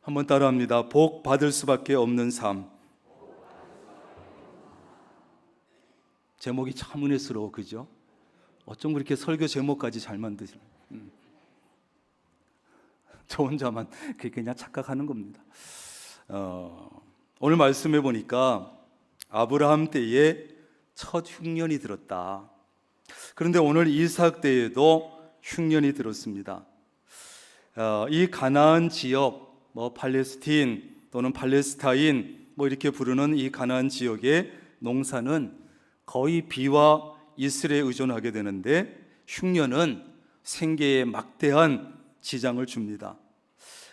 한번 따라합니다. 복 받을 수밖에 없는 삶. 제목이 참 은혜스러워, 그죠? 어쩜 그렇게 설교 제목까지 잘 만드시나? 저 혼자만 그렇게 그냥 착각하는 겁니다. 오늘 말씀해 보니까 아브라함 때에 첫 흉년이 들었다. 그런데 오늘 이삭 때에도 흉년이 들었습니다. 이 가나안 지역, 팔레스틴 또는 팔레스타인 이렇게 부르는 이 가나안 지역의 농사는 거의 비와 이슬에 의존하게 되는데 흉년은 생계에 막대한 지장을 줍니다.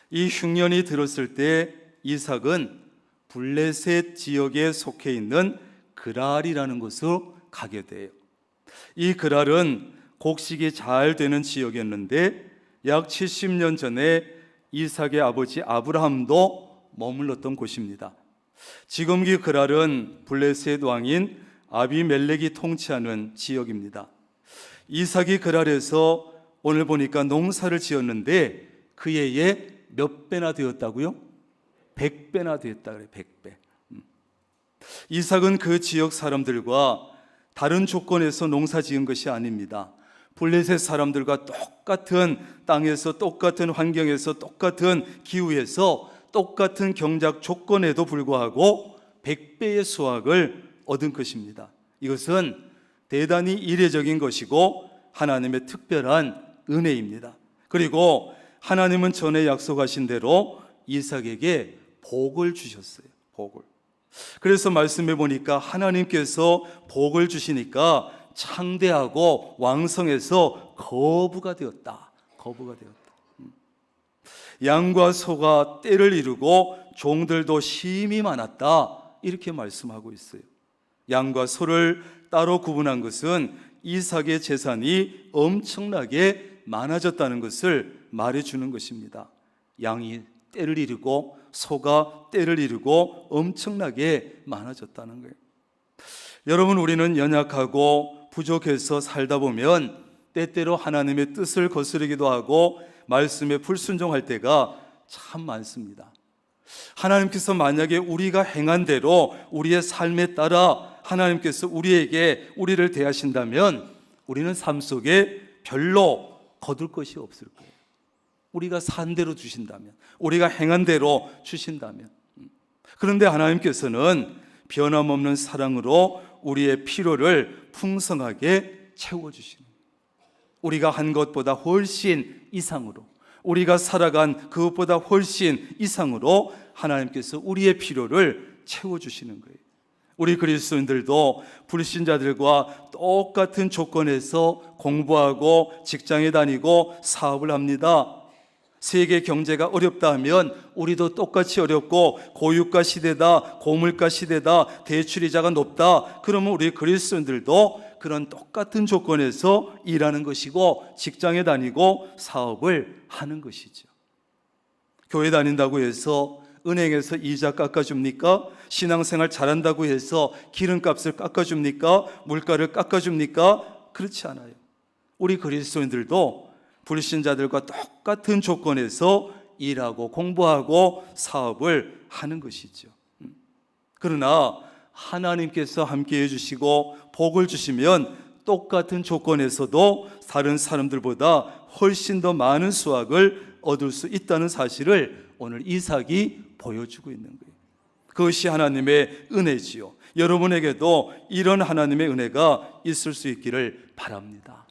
이 흉년이 들었을 때 이삭은 블레셋 지역에 속해 있는 그랄이라는 곳으로 가게 돼요. 이 그랄은 곡식이 잘 되는 지역이었는데 약 70년 전에 이삭의 아버지 아브라함도 머물렀던 곳입니다. 지금 이 그랄은 블레셋 왕인 아비멜렉이 통치하는 지역입니다. 이삭이 그랄에서 오늘 보니까 농사를 지었는데 그 해에 몇 배나 되었다고요? 100배나 되었다 그래요. 100배. 이삭은 그 지역 사람들과 다른 조건에서 농사 지은 것이 아닙니다. 블레셋 사람들과 똑같은 땅에서, 똑같은 환경에서, 똑같은 기후에서, 똑같은 경작 조건에도 불구하고 100배의 수확을 얻은 것입니다. 이것은 대단히 이례적인 것이고 하나님의 특별한 은혜입니다. 그리고 하나님은 전에 약속하신 대로 이삭에게 복을 주셨어요. 복을. 그래서 말씀해 보니까 하나님께서 복을 주시니까 창대하고 왕성해서 거부가 되었다. 거부가 되었다. 양과 소가 떼를 이루고 종들도 심이 많았다. 이렇게 말씀하고 있어요. 양과 소를 따로 구분한 것은 이삭의 재산이 엄청나게 많아졌다는 것을 말해주는 것입니다. 양이 떼를 이루고 소가 떼를 이루고 엄청나게 많아졌다는 거예요. 여러분, 우리는 연약하고 부족해서 살다 보면 때때로 하나님의 뜻을 거스르기도 하고 말씀에 불순종할 때가 참 많습니다. 하나님께서 만약에 우리가 행한 대로 우리의 삶에 따라 하나님께서 우리를 대하신다면 우리는 삶 속에 별로 거둘 것이 없을 거예요. 우리가 산 대로 주신다면, 우리가 행한 대로 주신다면. 그런데 하나님께서는 변함없는 사랑으로 우리의 필요를 풍성하게 채워주시는, 우리가 한 것보다 훨씬 이상으로, 우리가 살아간 그것보다 훨씬 이상으로 하나님께서 우리의 필요를 채워주시는 거예요. 우리 그리스도인들도 불신자들과 똑같은 조건에서 공부하고 직장에 다니고 사업을 합니다. 세계 경제가 어렵다 하면 우리도 똑같이 어렵고, 고유가 시대다, 고물가 시대다, 대출이자가 높다, 그러면 우리 그리스도인들도 그런 똑같은 조건에서 일하는 것이고 직장에 다니고 사업을 하는 것이죠. 교회 다닌다고 해서 은행에서 이자 깎아줍니까? 신앙생활 잘한다고 해서 기름값을 깎아줍니까? 물가를 깎아줍니까? 그렇지 않아요. 우리 그리스도인들도 불신자들과 똑같은 조건에서 일하고 공부하고 사업을 하는 것이죠. 그러나 하나님께서 함께 해주시고 복을 주시면 똑같은 조건에서도 다른 사람들보다 훨씬 더 많은 수확을 얻을 수 있다는 사실을 오늘 이삭이 보여주고 있는 거예요. 그것이 하나님의 은혜지요. 여러분에게도 이런 하나님의 은혜가 있을 수 있기를 바랍니다.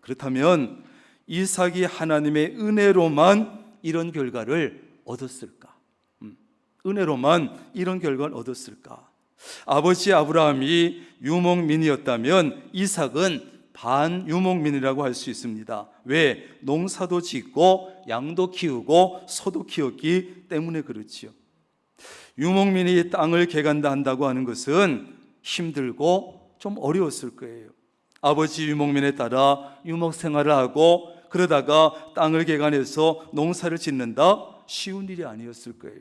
그렇다면 이삭이 하나님의 은혜로만 이런 결과를 얻었을까? 은혜로만 이런 결과를 얻었을까? 아버지 아브라함이 유목민이었다면 이삭은 반유목민이라고 할 수 있습니다. 왜? 농사도 짓고 양도 키우고 소도 키웠기 때문에 그렇지요. 유목민이 땅을 개간다 한다고 하는 것은 힘들고 좀 어려웠을 거예요. 아버지 유목민에 따라 유목 생활을 하고 그러다가 땅을 개간해서 농사를 짓는다, 쉬운 일이 아니었을 거예요.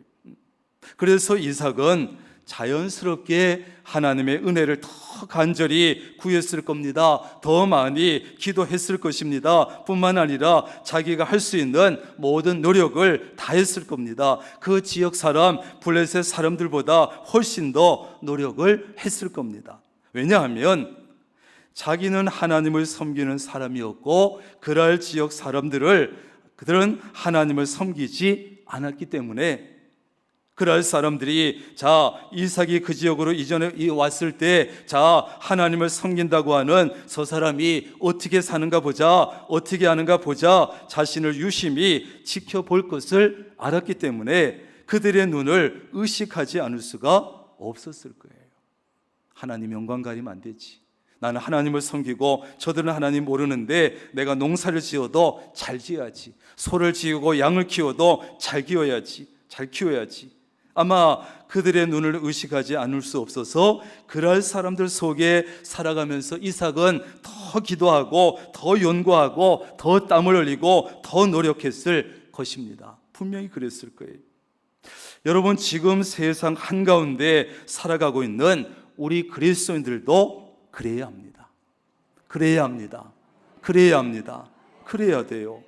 그래서 이삭은 자연스럽게 하나님의 은혜를 더 간절히 구했을 겁니다. 더 많이 기도했을 것입니다. 뿐만 아니라 자기가 할 수 있는 모든 노력을 다했을 겁니다. 그 지역 사람, 블레셋 사람들보다 훨씬 더 노력을 했을 겁니다. 왜냐하면 자기는 하나님을 섬기는 사람이었고 그랄 지역 그들은 하나님을 섬기지 않았기 때문에 그랄 사람들이 이삭이 그 지역으로 이전에 왔을 때 하나님을 섬긴다고 하는 저 사람이 어떻게 사는가 보자, 어떻게 하는가 보자 자신을 유심히 지켜볼 것을 알았기 때문에 그들의 눈을 의식하지 않을 수가 없었을 거예요. 하나님 영광 가리면 안 되지. 나는 하나님을 섬기고 저들은 하나님 모르는데 내가 농사를 지어도 잘 지어야지. 소를 지우고 양을 키워도 잘 키워야지. 아마 그들의 눈을 의식하지 않을 수 없어서 그럴 사람들 속에 살아가면서 이삭은 더 기도하고 더 연구하고 더 땀을 흘리고 더 노력했을 것입니다. 분명히 그랬을 거예요. 여러분, 지금 세상 한가운데 살아가고 있는 우리 그리스도인들도 그래야 합니다. 그래야 돼요.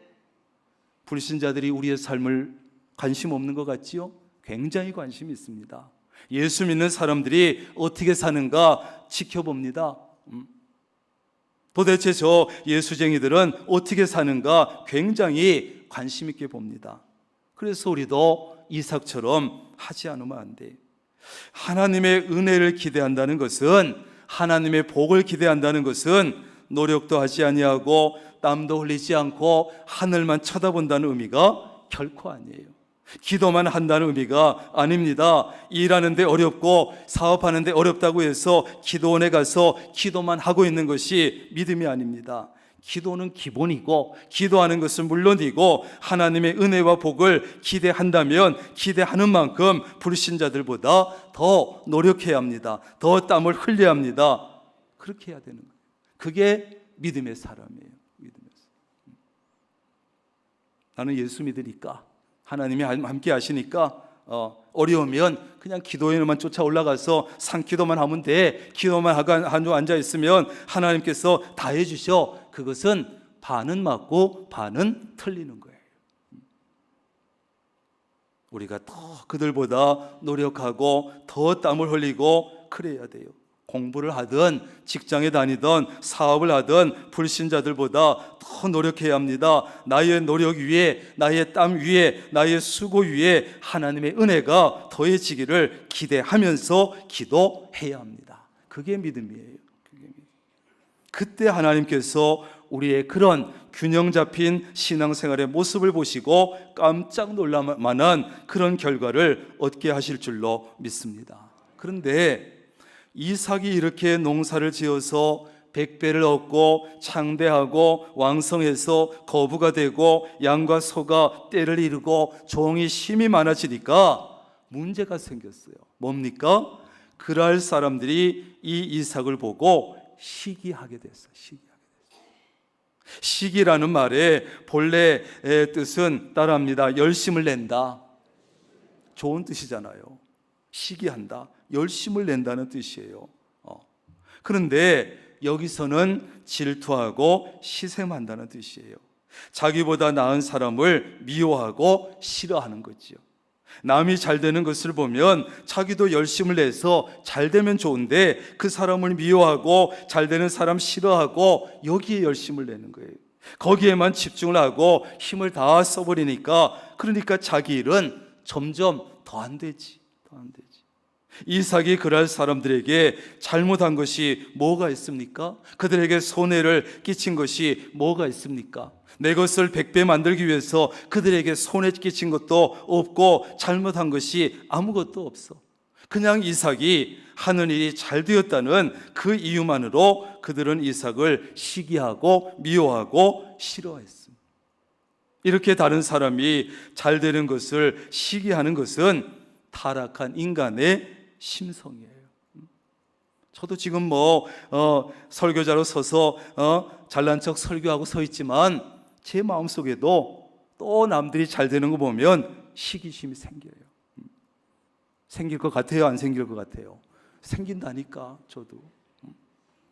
불신자들이 우리의 삶을 관심 없는 것 같지요? 굉장히 관심이 있습니다. 예수 믿는 사람들이 어떻게 사는가 지켜봅니다. 도대체 저 예수쟁이들은 어떻게 사는가 굉장히 관심 있게 봅니다. 그래서 우리도 이삭처럼 하지 않으면 안 돼. 하나님의 은혜를 기대한다는 것은, 하나님의 복을 기대한다는 것은 노력도 하지 아니하고 땀도 흘리지 않고 하늘만 쳐다본다는 의미가 결코 아니에요. 기도만 한다는 의미가 아닙니다. 일하는데 어렵고 사업하는데 어렵다고 해서 기도원에 가서 기도만 하고 있는 것이 믿음이 아닙니다. 기도는 기본이고 기도하는 것은 물론이고 하나님의 은혜와 복을 기대한다면 기대하는 만큼 불신자들보다 더 노력해야 합니다. 더 땀을 흘려야 합니다. 그렇게 해야 되는 거예요. 그게 믿음의 사람이에요. 나는 예수 믿으니까, 하나님이 함께 하시니까 어려우면 그냥 기도회만 쫓아 올라가서 산기도만 하면 돼. 기도만 하고 앉아있으면 하나님께서 다 해주셔. 그것은 반은 맞고 반은 틀리는 거예요. 우리가 더 그들보다 노력하고 더 땀을 흘리고 그래야 돼요. 공부를 하든 직장에 다니든 사업을 하든 불신자들보다 더 노력해야 합니다. 나의 노력 위에, 나의 땀 위에, 나의 수고 위에 하나님의 은혜가 더해지기를 기대하면서 기도해야 합니다. 그게 믿음이에요. 그때 하나님께서 우리의 그런 균형 잡힌 신앙생활의 모습을 보시고 깜짝 놀랄 만한 그런 결과를 얻게 하실 줄로 믿습니다. 그런데 이삭이 이렇게 농사를 지어서 백배를 얻고 창대하고 왕성해서 거부가 되고 양과 소가 떼를 이루고 종이 힘이 많아지니까 문제가 생겼어요. 뭡니까? 그랄 사람들이 이 이삭을 보고 시기하게 됐어요. 시기라는 말의 본래 뜻은 따라합니다. 열심을 낸다. 좋은 뜻이잖아요. 시기한다. 열심을 낸다는 뜻이에요. 그런데 여기서는 질투하고 시샘한다는 뜻이에요. 자기보다 나은 사람을 미워하고 싫어하는 거지요. 남이 잘 되는 것을 보면 자기도 열심을 내서 잘 되면 좋은데 그 사람을 미워하고 잘 되는 사람 싫어하고 여기에 열심을 내는 거예요. 거기에만 집중을 하고 힘을 다 써버리니까, 그러니까 자기 일은 점점 더 안 되지. 이삭이 그랄 사람들에게 잘못한 것이 뭐가 있습니까? 그들에게 손해를 끼친 것이 뭐가 있습니까? 내 것을 100배 만들기 위해서 그들에게 손해 끼친 것도 없고 잘못한 것이 아무것도 없어. 그냥 이삭이 하는 일이 잘 되었다는 그 이유만으로 그들은 이삭을 시기하고 미워하고 싫어했습니다. 이렇게 다른 사람이 잘 되는 것을 시기하는 것은 타락한 인간의 심성이에요. 저도 지금 설교자로 서서 잘난 척 설교하고 서 있지만 제 마음속에도 또 남들이 잘 되는 거 보면 시기심이 생겨요. 생길 것 같아요? 안 생길 것 같아요? 생긴다니까. 저도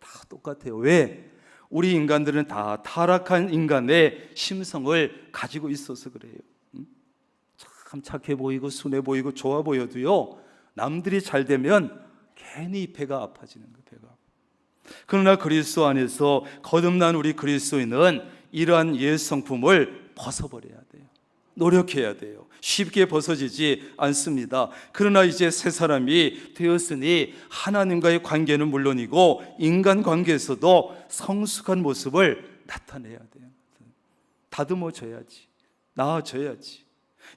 다 똑같아요. 왜? 우리 인간들은 다 타락한 인간의 심성을 가지고 있어서 그래요. 참 착해 보이고 순해 보이고 좋아 보여도요, 남들이 잘 되면 괜히 배가 아파지는 거예요. 배가. 그러나 그리스도 안에서 거듭난 우리 그리스도인은 이러한 옛 성품을 벗어버려야 돼요. 노력해야 돼요. 쉽게 벗어지지 않습니다. 그러나 이제 새 사람이 되었으니 하나님과의 관계는 물론이고 인간 관계에서도 성숙한 모습을 나타내야 돼요. 다듬어져야지, 나아져야지.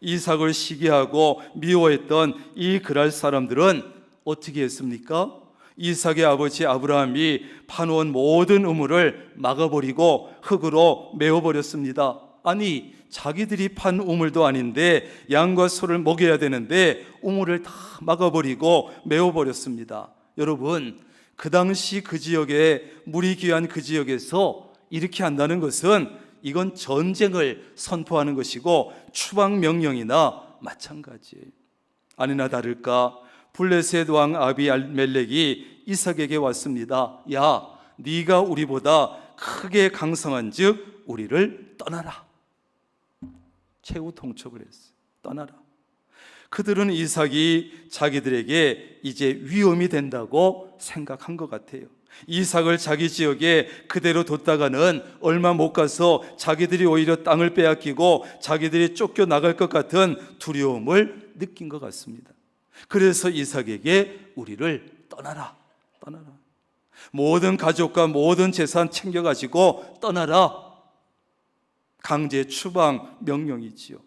이삭을 시기하고 미워했던 이 그랄 사람들은 어떻게 했습니까? 이삭의 아버지 아브라함이 파놓은 모든 우물을 막아버리고 흙으로 메워버렸습니다. 아니, 자기들이 판 우물도 아닌데 양과 소를 먹여야 되는데 우물을 다 막아버리고 메워버렸습니다. 여러분, 그 당시 그 지역에, 물이 귀한 그 지역에서 이렇게 한다는 것은 이건 전쟁을 선포하는 것이고 추방 명령이나 마찬가지예요. 아니나 다를까 블레셋 왕 아비멜렉이 이삭에게 왔습니다. 야, 네가 우리보다 크게 강성한즉 우리를 떠나라. 최후 통첩을 했어요. 떠나라. 그들은 이삭이 자기들에게 이제 위험이 된다고 생각한 것 같아요. 이삭을 자기 지역에 그대로 뒀다가는 얼마 못 가서 자기들이 오히려 땅을 빼앗기고 자기들이 쫓겨나갈 것 같은 두려움을 느낀 것 같습니다. 그래서 이삭에게 우리를 떠나라, 떠나라. 모든 가족과 모든 재산 챙겨가지고 떠나라. 강제 추방 명령이지요.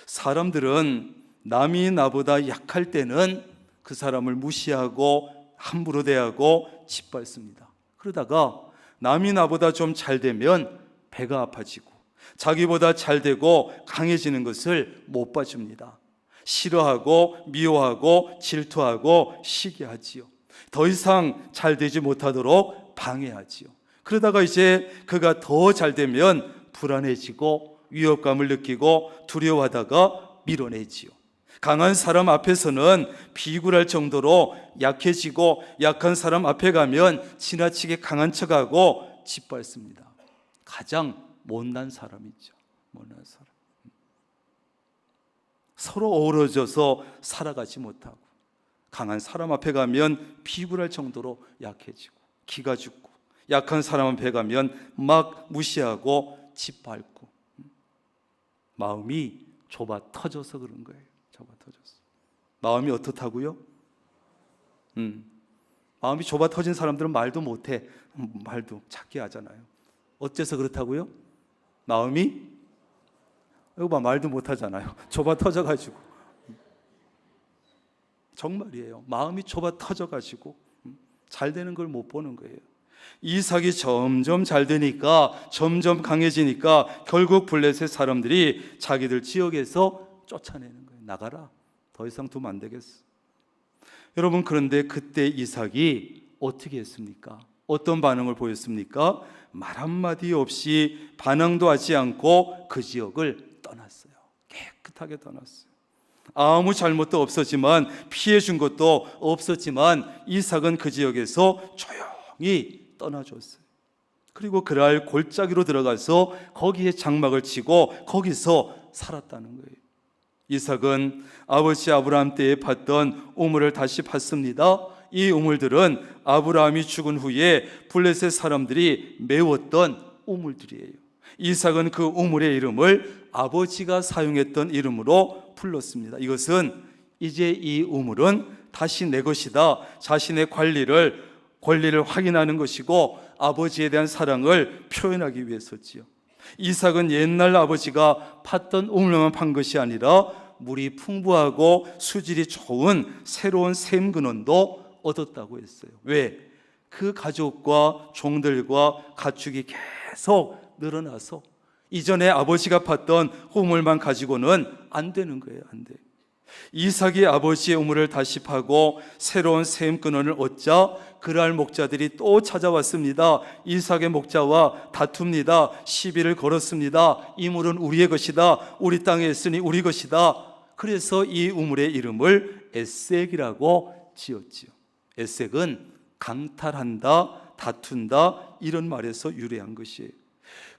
사람들은 남이 나보다 약할 때는 그 사람을 무시하고 함부로 대하고 짓밟습니다. 그러다가 남이 나보다 좀 잘 되면 배가 아파지고 자기보다 잘 되고 강해지는 것을 못 봐줍니다. 싫어하고 미워하고 질투하고 시기하지요. 더 이상 잘 되지 못하도록 방해하지요. 그러다가 이제 그가 더 잘 되면 불안해지고 위협감을 느끼고 두려워하다가 밀어내지요. 강한 사람 앞에서는 비굴할 정도로 약해지고 약한 사람 앞에 가면 지나치게 강한 척하고 짓밟습니다. 가장 못난 사람이죠. 못난 사람. 서로 어우러져서 살아가지 못하고 강한 사람 앞에 가면 비굴할 정도로 약해지고 기가 죽고 약한 사람 앞에 가면 막 무시하고 짓밟고 마음이 좁아 터져서 그런 거예요. 좁아 터졌어. 마음이 어떻다고요? 마음이 좁아 터진 사람들은 말도 못해. 말도 작게 하잖아요. 어째서 그렇다고요? 마음이 이거 봐, 말도 못하잖아요. 좁아 터져가지고. 정말이에요. 마음이 좁아 터져가지고 잘 되는 걸 못 보는 거예요. 이삭이 점점 잘 되니까 점점 강해지니까 결국 블레셋 사람들이 자기들 지역에서 쫓아내는 거예요. 나가라. 더 이상 두면 안 되겠어. 여러분, 그런데 그때 이삭이 어떻게 했습니까? 어떤 반응을 보였습니까? 말 한마디 없이 반항도 하지 않고 그 지역을 떠났어요. 깨끗하게 떠났어요. 아무 잘못도 없었지만 피해 준 것도 없었지만 이삭은 그 지역에서 조용히 떠나줬어요. 그리고 그랄 골짜기로 들어가서 거기에 장막을 치고 거기서 살았다는 거예요. 이삭은 아버지 아브라함 때에 팠던 우물을 다시 팠습니다. 이 우물들은 아브라함이 죽은 후에 블레셋 사람들이 메웠던 우물들이에요. 이삭은 그 우물의 이름을 아버지가 사용했던 이름으로 불렀습니다. 이것은 이제 이 우물은 다시 내 것이다. 자신의 권리를 확인하는 것이고 아버지에 대한 사랑을 표현하기 위해서지요. 이삭은 옛날 아버지가 팠던 우물만 판 것이 아니라 물이 풍부하고 수질이 좋은 새로운 샘 근원도 얻었다고 했어요. 왜? 그 가족과 종들과 가축이 계속 늘어나서 이전에 아버지가 팠던 우물만 가지고는 안 되는 거예요. 안 돼. 이삭이 아버지의 우물을 다시 파고 새로운 샘 근원을 얻자 그랄 목자들이 또 찾아왔습니다. 이삭의 목자와 다툽니다. 시비를 걸었습니다. 이 물은 우리의 것이다. 우리 땅에 있으니 우리 것이다. 그래서 이 우물의 이름을 에색이라고 지었지요. 에색은 강탈한다, 다툰다 이런 말에서 유래한 것이에요.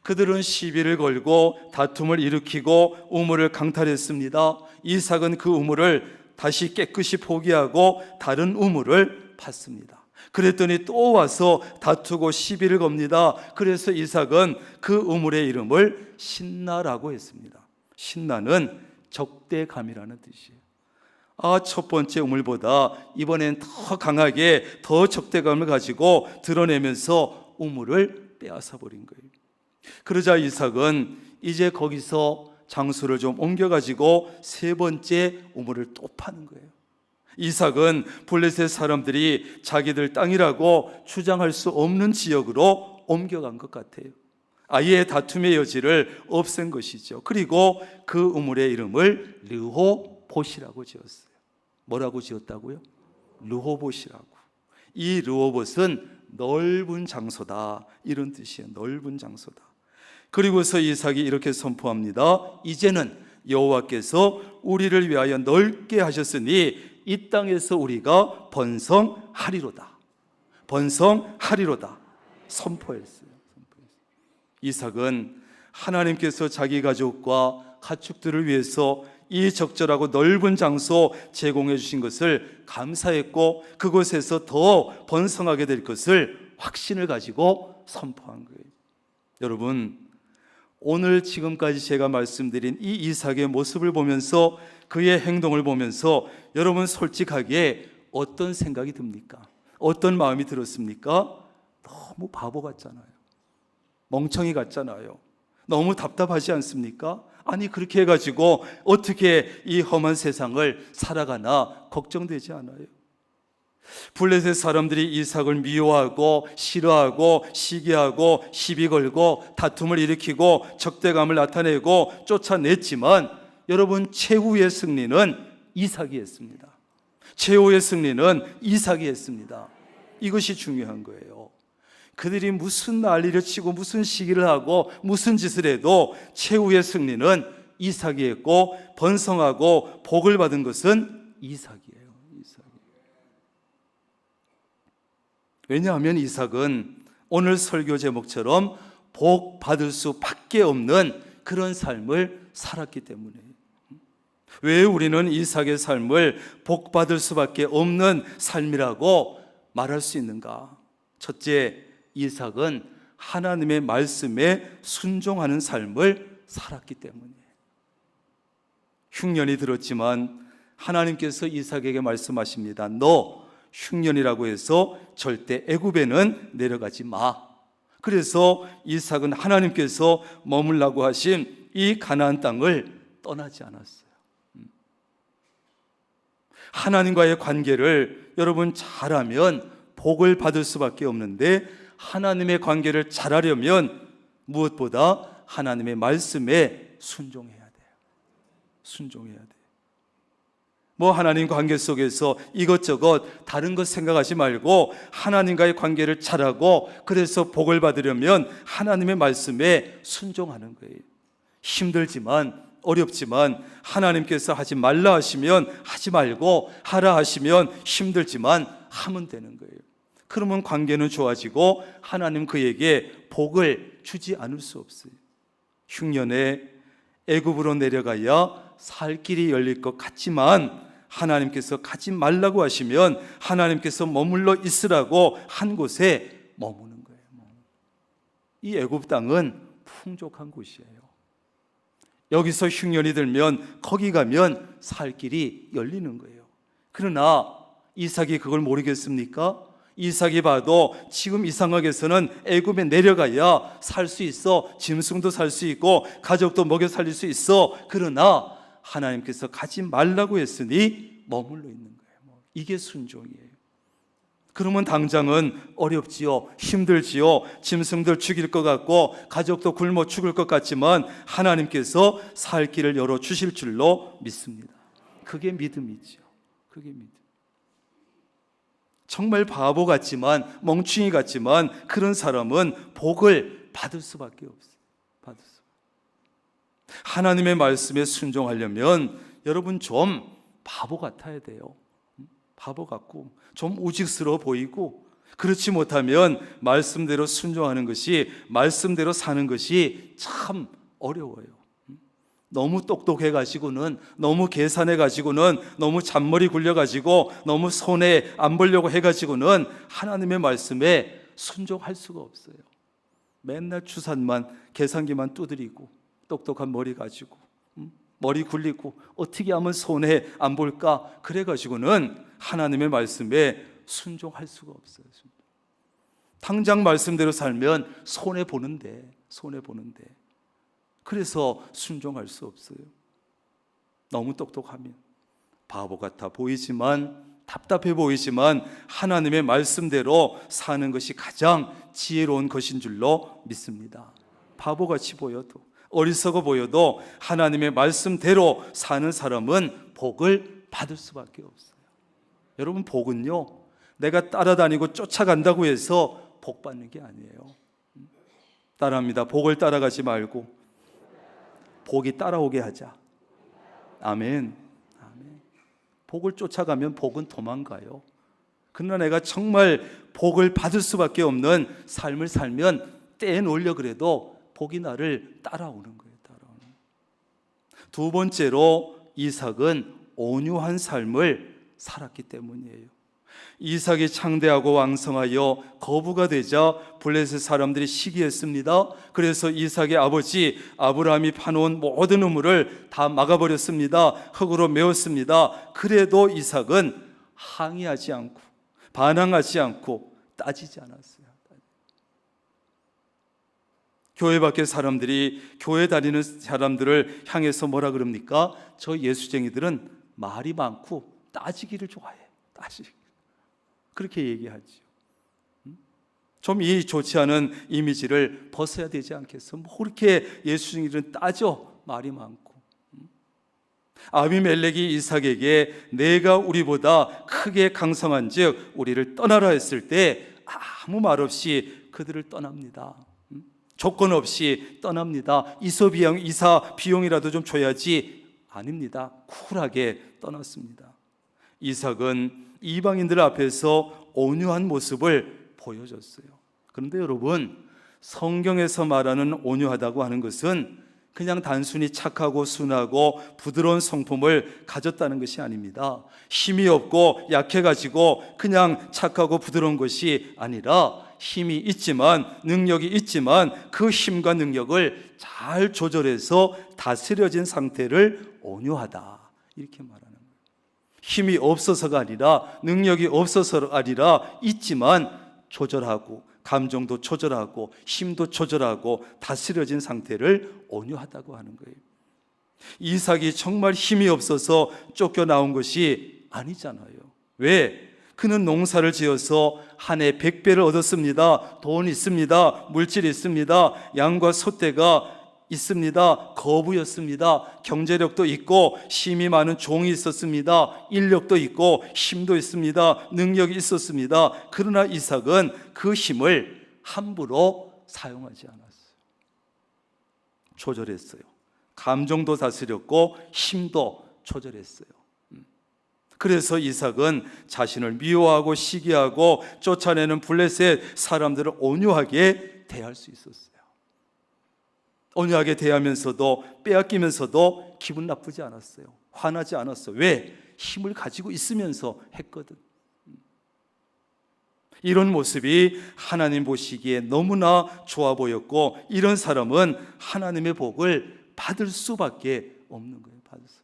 그들은 시비를 걸고 다툼을 일으키고 우물을 강탈했습니다. 이삭은 그 우물을 다시 깨끗이 포기하고 다른 우물을 팠습니다. 그랬더니 또 와서 다투고 시비를 겁니다. 그래서 이삭은 그 우물의 이름을 신나라고 했습니다. 신나는 적대감이라는 뜻이에요. 첫 번째 우물보다 이번엔 더 강하게 더 적대감을 가지고 드러내면서 우물을 빼앗아 버린 거예요. 그러자 이삭은 이제 거기서 장소를 좀 옮겨가지고 세 번째 우물을 또 파는 거예요. 이삭은 블레셋 사람들이 자기들 땅이라고 주장할 수 없는 지역으로 옮겨간 것 같아요. 아예 다툼의 여지를 없앤 것이죠. 그리고 그 우물의 이름을 르호봇이라고 지었어요. 뭐라고 지었다고요? 르호봇이라고. 이 르호봇은 넓은 장소다 이런 뜻이에요. 넓은 장소다. 그리고서 이삭이 이렇게 선포합니다. 이제는 여호와께서 우리를 위하여 넓게 하셨으니 이 땅에서 우리가 번성하리로다. 번성하리로다. 선포했어요. 이삭은 하나님께서 자기 가족과 가축들을 위해서 이 적절하고 넓은 장소 제공해 주신 것을 감사했고 그곳에서 더 번성하게 될 것을 확신을 가지고 선포한 거예요. 여러분, 오늘 지금까지 제가 말씀드린 이 이삭의 모습을 보면서 그의 행동을 보면서 여러분 솔직하게 어떤 생각이 듭니까? 어떤 마음이 들었습니까? 너무 바보 같잖아요. 멍청이 같잖아요. 너무 답답하지 않습니까? 아니 그렇게 해가지고 어떻게 이 험한 세상을 살아가나 걱정되지 않아요. 블레셋 사람들이 이삭을 미워하고 싫어하고 시기하고 시비 걸고 다툼을 일으키고 적대감을 나타내고 쫓아냈지만 여러분 최후의 승리는 이삭이 했습니다. 최후의 승리는 이삭이 했습니다. 이것이 중요한 거예요. 그들이 무슨 난리를 치고 무슨 시기를 하고 무슨 짓을 해도 최후의 승리는 이삭이 했고 번성하고 복을 받은 것은 이삭이에요. 왜냐하면 이삭은 오늘 설교 제목처럼 복 받을 수밖에 없는 그런 삶을 살았기 때문에. 왜 우리는 이삭의 삶을 복 받을 수밖에 없는 삶이라고 말할 수 있는가? 첫째, 이삭은 하나님의 말씀에 순종하는 삶을 살았기 때문에. 흉년이 들었지만 하나님께서 이삭에게 말씀하십니다. 너 흉년이라고 해서 절대 애굽에는 내려가지 마. 그래서 이삭은 하나님께서 머물라고 하신 이 가나안 땅을 떠나지 않았어요. 하나님과의 관계를 여러분 잘하면 복을 받을 수밖에 없는데 하나님의 관계를 잘하려면 무엇보다 하나님의 말씀에 순종해야 돼요. 순종해야 돼요. 하나님 관계 속에서 이것저것 다른 것 생각하지 말고 하나님과의 관계를 잘하고 그래서 복을 받으려면 하나님의 말씀에 순종하는 거예요. 힘들지만 어렵지만 하나님께서 하지 말라 하시면 하지 말고 하라 하시면 힘들지만 하면 되는 거예요. 그러면 관계는 좋아지고 하나님 그에게 복을 주지 않을 수 없어요. 흉년에 애굽으로 내려가야 살 길이 열릴 것 같지만 하나님께서 가지 말라고 하시면 하나님께서 머물러 있으라고 한 곳에 머무는 거예요. 이 애굽 땅은 풍족한 곳이에요. 여기서 흉년이 들면 거기 가면 살 길이 열리는 거예요. 그러나 이삭이 그걸 모르겠습니까? 이삭이 봐도 지금 이 상황에서는 애굽에 내려가야 살 수 있어. 짐승도 살 수 있고 가족도 먹여 살릴 수 있어. 그러나 하나님께서 가지 말라고 했으니 머물러 있는 거예요. 이게 순종이에요. 그러면 당장은 어렵지요, 힘들지요, 짐승들 죽일 것 같고 가족도 굶어 죽을 것 같지만 하나님께서 살 길을 열어주실 줄로 믿습니다. 그게 믿음이죠. 그게 믿음. 정말 바보 같지만 멍충이 같지만 그런 사람은 복을 받을 수밖에 없어요. 받을 수. 하나님의 말씀에 순종하려면 여러분 좀 바보 같아야 돼요. 바보 같고 좀 우직스러워 보이고, 그렇지 못하면 말씀대로 순종하는 것이, 말씀대로 사는 것이 참 어려워요. 너무 똑똑해 가지고는, 너무 계산해 가지고는, 너무 잔머리 굴려 가지고, 너무 손해 안 보려고 해 가지고는 하나님의 말씀에 순종할 수가 없어요. 맨날 추산만, 계산기만 두드리고, 똑똑한 머리 가지고, 머리 굴리고 어떻게 하면 손해 안 볼까, 그래 가지고는 하나님의 말씀에 순종할 수가 없어요. 당장 말씀대로 살면 손해 보는데. 그래서 순종할 수 없어요. 너무 똑똑하면 바보 같아 보이지만, 답답해 보이지만 하나님의 말씀대로 사는 것이 가장 지혜로운 것인 줄로 믿습니다. 바보같이 보여도, 어리석어 보여도 하나님의 말씀대로 사는 사람은 복을 받을 수밖에 없어요. 여러분, 복은요, 내가 따라다니고 쫓아간다고 해서 복 받는 게 아니에요. 따라합니다. 복을 따라가지 말고 복이 따라오게 하자. 아멘. 복을 쫓아가면 복은 도망가요. 그러나 내가 정말 복을 받을 수밖에 없는 삶을 살면 떼놓으려 그래도 복이 나를 따라오는 거예요. 두 번째로 이삭은 온유한 삶을 살았기 때문이에요. 이삭이 창대하고 왕성하여 거부가 되자 블레셋 사람들이 시기했습니다. 그래서 이삭의 아버지 아브라함이 파놓은 모든 우물을 다 막아버렸습니다. 흙으로 메웠습니다. 그래도 이삭은 항의하지 않고, 반항하지 않고, 따지지 않았어요. 교회 밖의 사람들이, 교회 다니는 사람들을 향해서 뭐라 그럽니까? 저 예수쟁이들은 말이 많고 따지기를 좋아해. 따지기. 그렇게 얘기하죠. 좀 이 좋지 않은 이미지를 벗어야 되지 않겠어? 뭐 그렇게 예수님들은 따져, 말이 많고. 아비멜렉이 이삭에게 내가 우리보다 크게 강성한즉 우리를 떠나라 했을 때 아무 말 없이 그들을 떠납니다. 조건 없이 떠납니다. 이사 비용이라도 좀 줘야지. 아닙니다. 쿨하게 떠났습니다. 이삭은 이방인들 앞에서 온유한 모습을 보여줬어요. 그런데 여러분, 성경에서 말하는 온유하다고 하는 것은 그냥 단순히 착하고 순하고 부드러운 성품을 가졌다는 것이 아닙니다. 힘이 없고 약해가지고 그냥 착하고 부드러운 것이 아니라 힘이 있지만, 능력이 있지만 그 힘과 능력을 잘 조절해서 다스려진 상태를 온유하다, 이렇게 말합니다. 힘이 없어서가 아니라, 능력이 없어서가 아니라 있지만 조절하고, 감정도 조절하고, 힘도 조절하고 다스려진 상태를 온유하다고 하는 거예요. 이삭이 정말 힘이 없어서 쫓겨나온 것이 아니잖아요. 왜? 그는 농사를 지어서 한 해 100배를 얻었습니다. 돈 있습니다. 물질 있습니다. 양과 소떼가 있습니다. 거부였습니다. 경제력도 있고 힘이 많은 종이 있었습니다. 인력도 있고 힘도 있습니다. 능력이 있었습니다. 그러나 이삭은 그 힘을 함부로 사용하지 않았어요. 조절했어요. 감정도 다스렸고 힘도 조절했어요. 그래서 이삭은 자신을 미워하고 시기하고 쫓아내는 블레셋 사람들을 온유하게 대할 수 있었어요. 온유하게 대하면서도, 빼앗기면서도 기분 나쁘지 않았어요. 화나지 않았어요. 왜? 힘을 가지고 있으면서 했거든. 이런 모습이 하나님 보시기에 너무나 좋아 보였고, 이런 사람은 하나님의 복을 받을 수밖에 없는 거예요. 받을 수.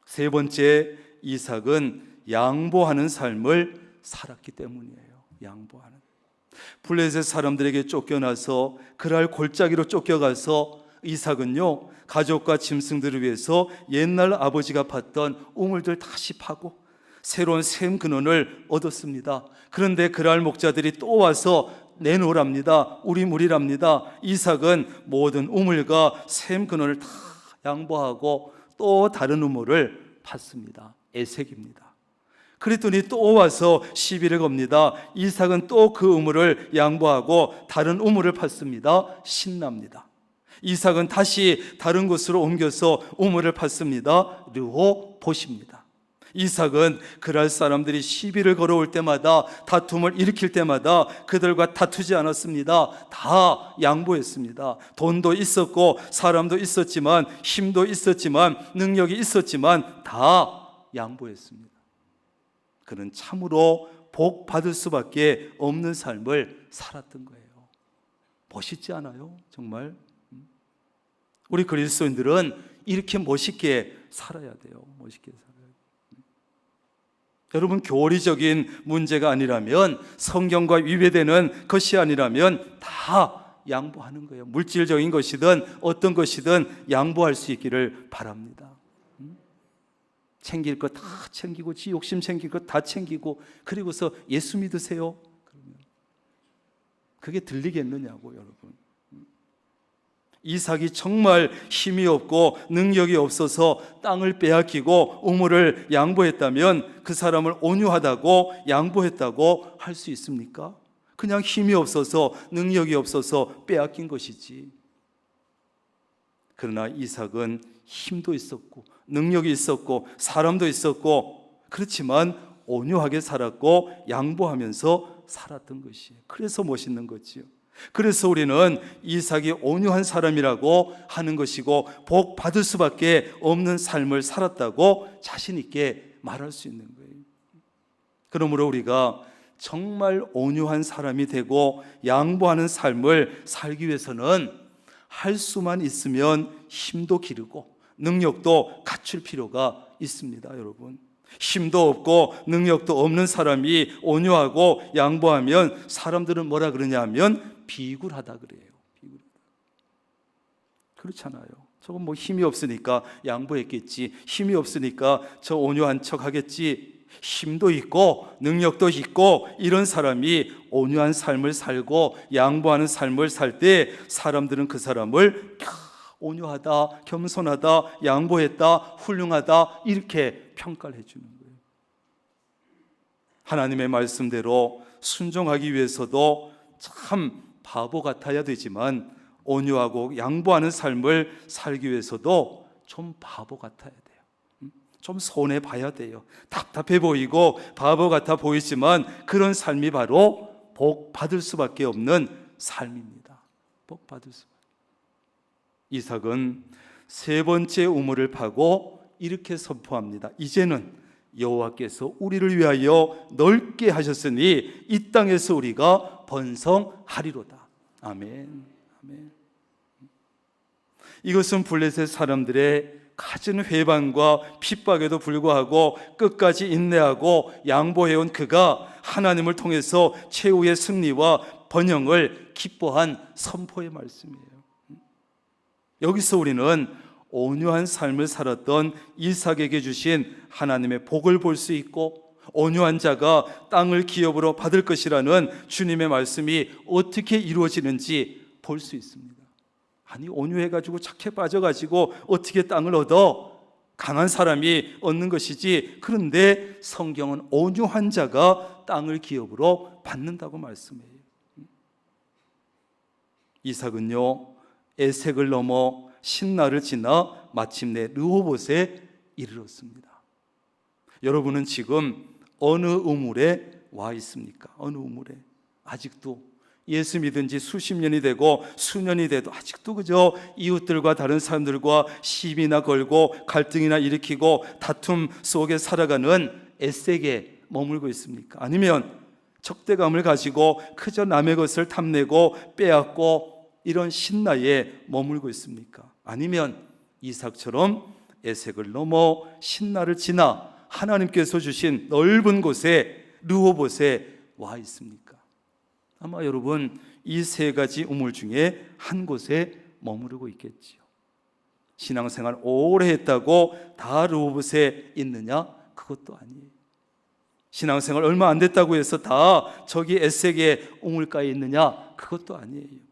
세 번째, 이삭은 양보하는 삶을 살았기 때문이에요. 양보하는. 블레셋 사람들에게 쫓겨나서 그랄 골짜기로 쫓겨가서 이삭은요, 가족과 짐승들을 위해서 옛날 아버지가 팠던 우물들 다시 파고 새로운 샘 근원을 얻었습니다. 그런데 그랄 목자들이 또 와서 내놓으랍니다. 우리 물이랍니다. 이삭은 모든 우물과 샘 근원을 다 양보하고 또 다른 우물을 팠습니다. 에색입니다. 그랬더니 또 와서 시비를 겁니다. 이삭은 또 그 우물을 양보하고 다른 우물을 팠습니다. 신납니다. 이삭은 다시 다른 곳으로 옮겨서 우물을 팠습니다. 르호봇입니다. 이삭은 그랄 사람들이 시비를 걸어올 때마다, 다툼을 일으킬 때마다 그들과 다투지 않았습니다. 다 양보했습니다. 돈도 있었고 사람도 있었지만, 힘도 있었지만, 능력이 있었지만 다 양보했습니다. 그는 참으로 복 받을 수밖에 없는 삶을 살았던 거예요. 멋있지 않아요? 정말 우리 그리스도인들은 이렇게 멋있게 살아야 돼요. 멋있게 살아야 돼요. 여러분, 교리적인 문제가 아니라면, 성경과 위배되는 것이 아니라면 다 양보하는 거예요. 물질적인 것이든 어떤 것이든 양보할 수 있기를 바랍니다. 챙길 것 다 챙기고, 지 욕심 챙길 것 다 챙기고, 그리고서 예수 믿으세요? 그러면 그게 들리겠느냐고, 여러분. 이삭이 정말 힘이 없고 능력이 없어서 땅을 빼앗기고 우물을 양보했다면 그 사람을 온유하다고, 양보했다고 할 수 있습니까? 그냥 힘이 없어서, 능력이 없어서 빼앗긴 것이지. 그러나 이삭은 힘도 있었고 능력이 있었고 사람도 있었고, 그렇지만 온유하게 살았고 양보하면서 살았던 것이에요. 그래서 멋있는 거지요. 그래서 우리는 이삭이 온유한 사람이라고 하는 것이고, 복 받을 수밖에 없는 삶을 살았다고 자신 있게 말할 수 있는 거예요. 그러므로 우리가 정말 온유한 사람이 되고 양보하는 삶을 살기 위해서는 할 수만 있으면 힘도 기르고 능력도 갖출 필요가 있습니다. 여러분, 힘도 없고 능력도 없는 사람이 온유하고 양보하면 사람들은 뭐라 그러냐 하면 비굴하다 그래요. 비굴하다. 그렇잖아요. 저건 뭐 힘이 없으니까 양보했겠지, 힘이 없으니까 저 온유한 척 하겠지. 힘도 있고 능력도 있고 이런 사람이 온유한 삶을 살고 양보하는 삶을 살 때 사람들은 그 사람을 온유하다, 겸손하다, 양보했다, 훌륭하다 이렇게 평가를 해주는 거예요. 하나님의 말씀대로 순종하기 위해서도 참 바보 같아야 되지만, 온유하고 양보하는 삶을 살기 위해서도 좀 바보 같아야 돼요. 좀 손해 봐야 돼요. 답답해 보이고 바보 같아 보이지만 그런 삶이 바로 복 받을 수밖에 없는 삶입니다. 복 받을 수밖에. 이삭은 세 번째 우물을 파고 이렇게 선포합니다. 이제는 여호와께서 우리를 위하여 넓게 하셨으니 이 땅에서 우리가 번성하리로다. 아멘. 아멘. 이것은 블레셋 사람들의 갖은 회방과 핍박에도 불구하고 끝까지 인내하고 양보해온 그가 하나님을 통해서 최후의 승리와 번영을 기뻐한 선포의 말씀이에요. 여기서 우리는 온유한 삶을 살았던 이삭에게 주신 하나님의 복을 볼 수 있고, 온유한 자가 땅을 기업으로 받을 것이라는 주님의 말씀이 어떻게 이루어지는지 볼 수 있습니다. 아니, 온유해가지고 착해 빠져가지고 어떻게 땅을 얻어? 강한 사람이 얻는 것이지. 그런데 성경은 온유한 자가 땅을 기업으로 받는다고 말씀해요. 이삭은요, 에색을 넘어 신라를 지나 마침내 르호봇에 이르렀습니다. 여러분은 지금 어느 우물에 와 있습니까? 어느 우물에? 아직도 예수 믿은 지 수십 년이 되고 수년이 돼도 아직도 그저 이웃들과 다른 사람들과 시비나 걸고 갈등이나 일으키고 다툼 속에 살아가는 에색에 머물고 있습니까? 아니면 적대감을 가지고 그저 남의 것을 탐내고 빼앗고 이런 신라에 머물고 있습니까? 아니면 이삭처럼 에색을 넘어 신라를 지나 하나님께서 주신 넓은 곳에, 르호봇에 와 있습니까? 아마 여러분 이 세 가지 우물 중에 한 곳에 머무르고 있겠지요. 신앙생활 오래 했다고 다 르호봇에 있느냐? 그것도 아니에요. 신앙생활 얼마 안 됐다고 해서 다 저기 에색의 우물가에 있느냐? 그것도 아니에요.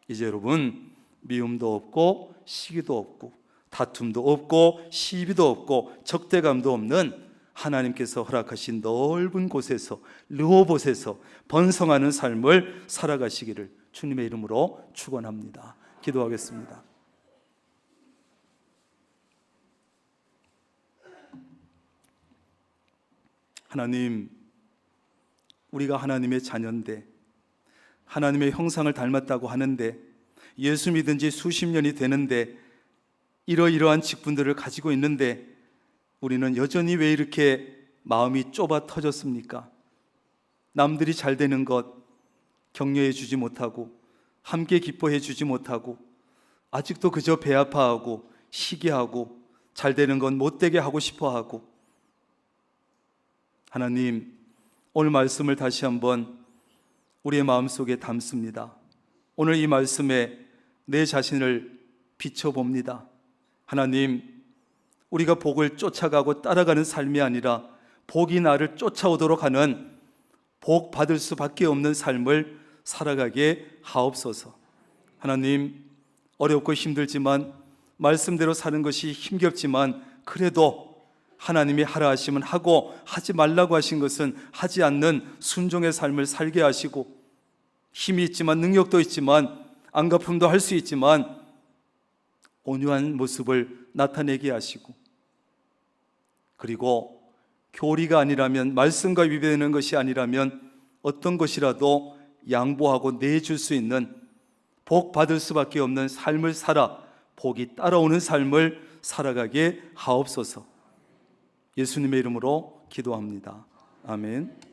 이제 여러분, 미움도 없고 시기도 없고 다툼도 없고 시비도 없고 적대감도 없는 하나님께서 허락하신 넓은 곳에서, 르호봇에서 번성하는 삶을 살아가시기를 주님의 이름으로 축원합니다. 기도하겠습니다. 하나님, 우리가 하나님의 자녀인데, 하나님의 형상을 닮았다고 하는데, 예수 믿은 지 수십 년이 되는데 이러이러한 직분들을 가지고 있는데 우리는 여전히 왜 이렇게 마음이 좁아 터졌습니까? 남들이 잘 되는 것 격려해 주지 못하고 함께 기뻐해 주지 못하고 아직도 그저 배 아파하고 시기하고 잘 되는 건 못되게 하고 싶어하고. 하나님, 오늘 말씀을 다시 한번 우리의 마음속에 담습니다. 오늘 이 말씀에 내 자신을 비춰봅니다. 하나님, 우리가 복을 쫓아가고 따라가는 삶이 아니라 복이 나를 쫓아오도록 하는 복 받을 수밖에 없는 삶을 살아가게 하옵소서. 하나님, 어렵고 힘들지만 말씀대로 사는 것이 힘겹지만 그래도 하나님이 하라 하시면 하고 하지 말라고 하신 것은 하지 않는 순종의 삶을 살게 하시고, 힘이 있지만 능력도 있지만 안갚음도 할 수 있지만 온유한 모습을 나타내게 하시고, 그리고 교리가 아니라면, 말씀과 위배되는 것이 아니라면 어떤 것이라도 양보하고 내줄 수 있는, 복 받을 수밖에 없는 삶을 살아 복이 따라오는 삶을 살아가게 하옵소서. 예수님의 이름으로 기도합니다. 아멘.